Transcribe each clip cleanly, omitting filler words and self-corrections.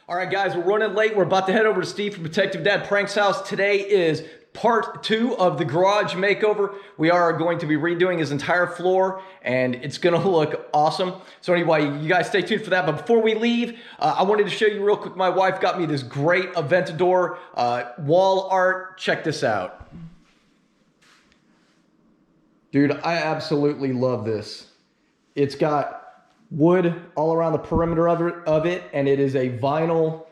All right, guys, we're running late. We're about to head over to Steve from Protective Dad Prank's house. Today is part 2 of the garage makeover. We are going to be redoing his entire floor, and it's going to look awesome. So anyway, you guys stay tuned for that. But before we leave, I wanted to show you real quick. My wife got me this great Aventador wall art. Check this out. Dude, I absolutely love this. It's got wood all around the perimeter of it, and it is a vinyl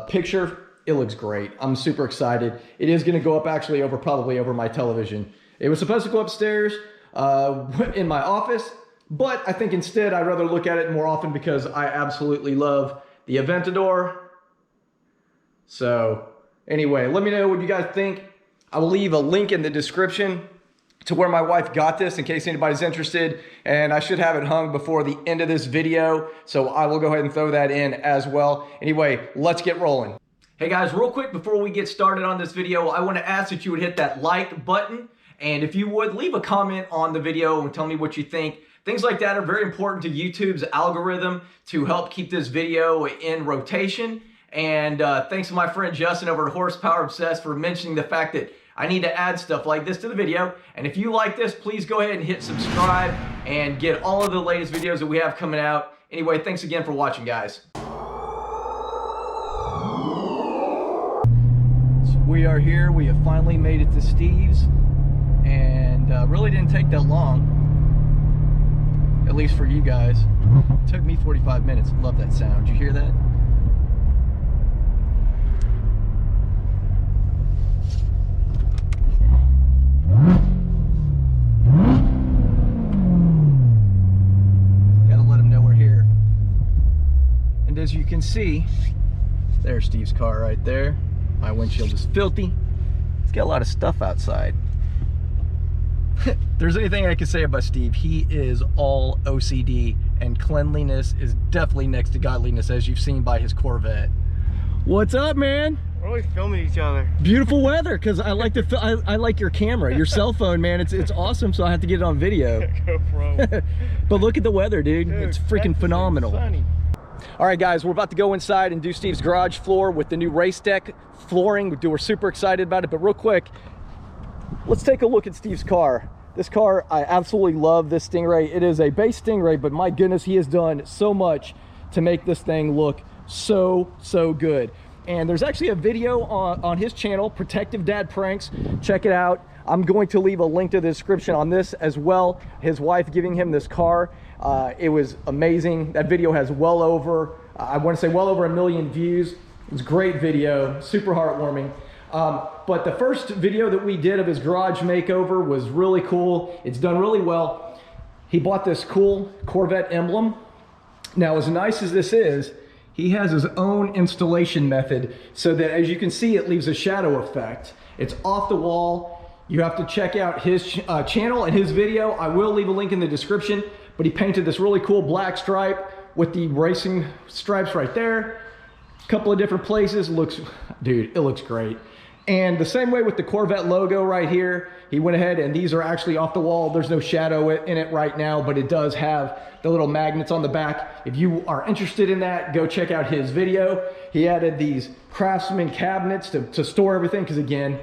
picture. It looks great. I'm super excited. It is going to go up actually probably over my television. It was supposed to go upstairs in my office, but I think instead I'd rather look at it more often because I absolutely love the Aventador. So anyway, let me know what you guys think. I will leave a link in the description to where my wife got this in case anybody's interested, and I should have it hung before the end of this video, so I will go ahead and throw that in as well. Anyway, let's get rolling. Hey guys, real quick before we get started on this video, I want to ask that you would hit that like button, and if you would, leave a comment on the video and tell me what you think. Things like that are very important to YouTube's algorithm to help keep this video in rotation. And thanks to my friend Justin over at Horsepower Obsessed for mentioning the fact that I need to add stuff like this to the video. And if you like this, please go ahead and hit subscribe and get all of the latest videos that we have coming out. Anyway, thanks again for watching, guys. So we are here. We have finally made it to Steve's, and really didn't take that long, at least for you guys. It took me 45 minutes. Love that sound. Did you hear that? As you can see, there's Steve's car right there. My windshield is filthy. It's got a lot of stuff outside. If there's anything I can say about Steve, he is all OCD, and cleanliness is definitely next to godliness, as you've seen by his Corvette. What's up, man? We're always filming each other. Beautiful weather, because I like to. I like your camera, your cell phone, man. It's awesome, so I have to get it on video. GoPro. But look at the weather, dude. It's freaking phenomenal. Sunny. All right, guys, we're about to go inside and do Steve's garage floor with the new RaceDeck flooring. We're super excited about it, but real quick, let's take a look at Steve's car. This car, I absolutely love this Stingray. It is a base Stingray, but my goodness, he has done so much to make this thing look so good. And there's actually a video on his channel, Protective Dad Pranks. Check it out. I'm going to leave a link to the description on this as well. His wife giving him this car. It was amazing. That video has well over, I want to say well over 1 million views. It was a great video, super heartwarming. But the first video that we did of his garage makeover was really cool. It's done really well. He bought this cool Corvette emblem. Now, as nice as this is, he has his own installation method so that, as you can see, it leaves a shadow effect. It's off the wall. You have to check out his channel and his video. I will leave a link in the description, but he painted this really cool black stripe with the racing stripes right there. A couple of different places. Dude, it looks great. And the same way with the Corvette logo right here, he went ahead, and these are actually off the wall. There's no shadow in it right now, but it does have the little magnets on the back. If you are interested in that, go check out his video. He added these Craftsman cabinets to store everything, because again,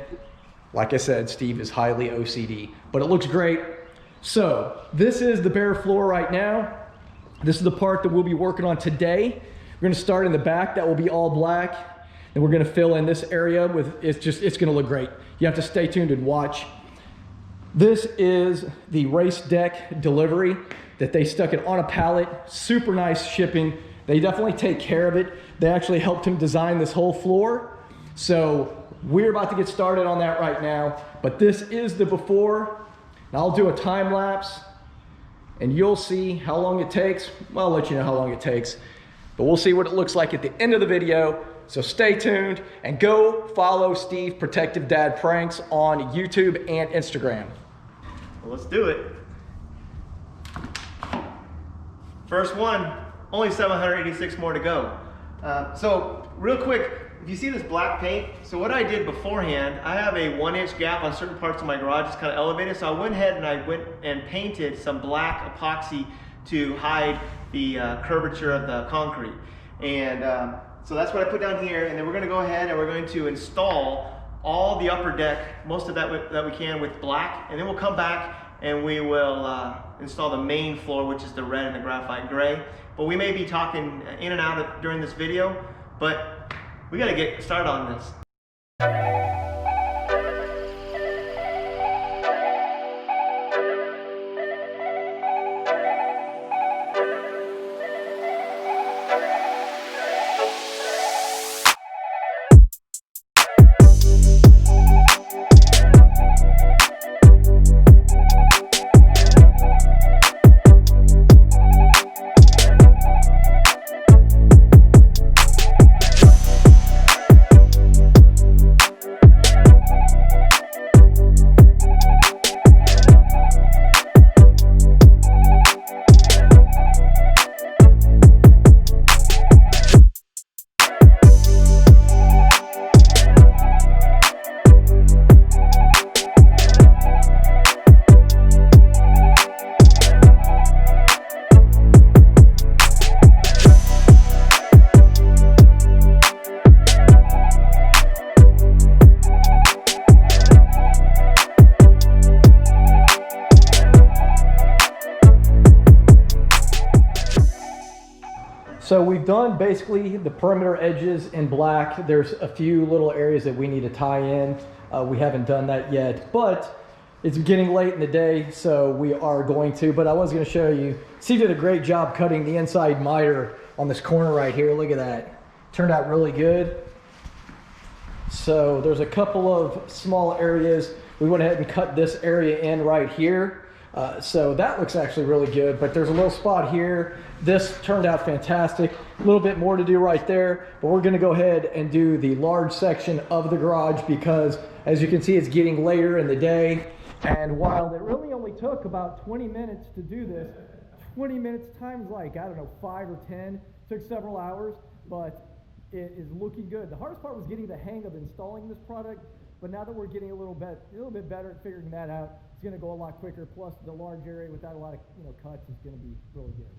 like I said, Steve is highly OCD, but it looks great. So this is the bare floor right now. This is the part that we'll be working on today. We're gonna start in the back. That will be all black. And we're gonna fill in this area with, it's gonna look great. You have to stay tuned and watch. This is the RaceDeck delivery that they stuck it on a pallet. Super nice shipping. They definitely take care of it. They actually helped him design this whole floor. So we're about to get started on that right now. But this is the before. Now I'll do a time lapse and you'll see how long it takes. Well, I'll let you know how long it takes, but we'll see what it looks like at the end of the video. So stay tuned and go follow Steve Protective Dad Pranks on YouTube and Instagram. Well, let's do it. First one, only 786 more to go. So real quick, if you see this black paint, so what I did beforehand, I have a 1-inch gap on certain parts of my garage. It's kind of elevated, so I went ahead and I went and painted some black epoxy to hide the curvature of the concrete. And so that's what I put down here, and then we're gonna go ahead and we're going to install all the upper deck, most of that we can with black, and then we'll come back and we will install the main floor, which is the red and the graphite gray. But we may be talking in and out during this video, but we gotta get started on this. So we've done basically the perimeter edges in black. There's a few little areas that we need to tie in. We haven't done that yet, but it's getting late in the day, so we are going to. But I was going to show you. Steve did a great job cutting the inside miter on this corner right here. Look at that. Turned out really good. So there's a couple of small areas. We went ahead and cut this area in right here. So that looks actually really good, but there's a little spot here. This turned out fantastic. A little bit more to do right there, but we're gonna go ahead and do the large section of the garage because as you can see, it's getting later in the day. And while it really only took about 20 minutes to do this, 20 minutes times like, I don't know, 5 or 10, took several hours, but it is looking good. The hardest part was getting the hang of installing this product, but now that we're getting a little bit better at figuring that out, it's going to go a lot quicker. Plus, the large area without a lot of cuts is going to be really good.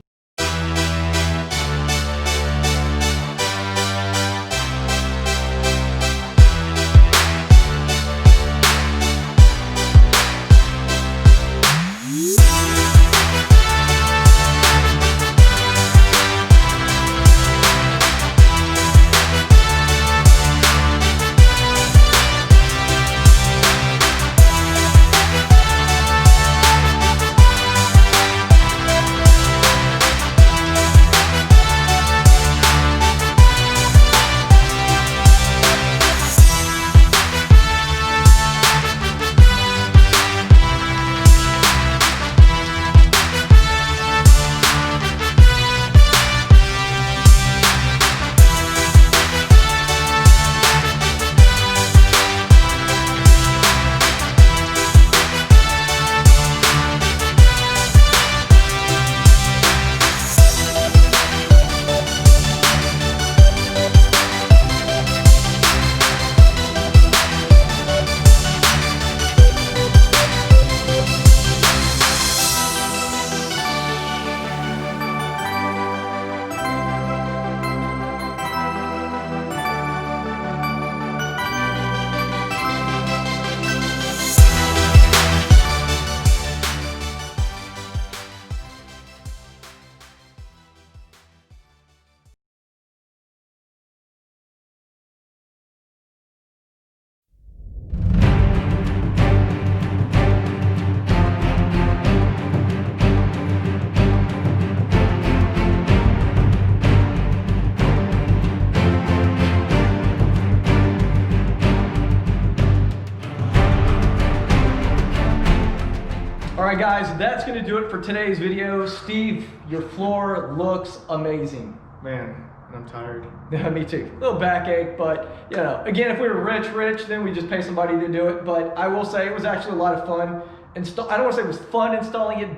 All right, guys, that's going to do it for today's video. Steve, your floor looks amazing. Man, I'm tired. Yeah, me too. A little backache, but you know, again, if we were rich, then we just pay somebody to do it. But I will say it was actually a lot of fun. I don't want to say it was fun installing it,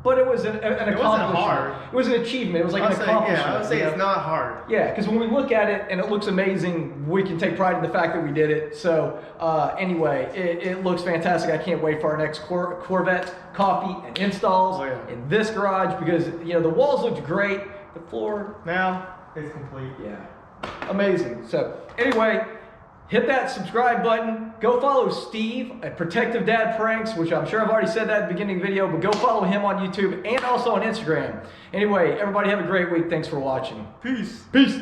but it was an accomplishment. It wasn't hard. It was an achievement. It was like an accomplishment. Yeah, I would say it's not hard. Yeah, because when we look at it and it looks amazing, we can take pride in the fact that we did it. So anyway, it looks fantastic. I can't wait for our next Corvette coffee and installs in this garage because you know the walls looked great. The floor, now It's complete. Yeah, amazing. So anyway, hit that subscribe button. Go follow Steve at Protective Dad Pranks, which I'm sure I've already said that at the beginning of the video, but go follow him on YouTube and also on Instagram. Anyway, everybody have a great week. Thanks for watching. Peace. Peace.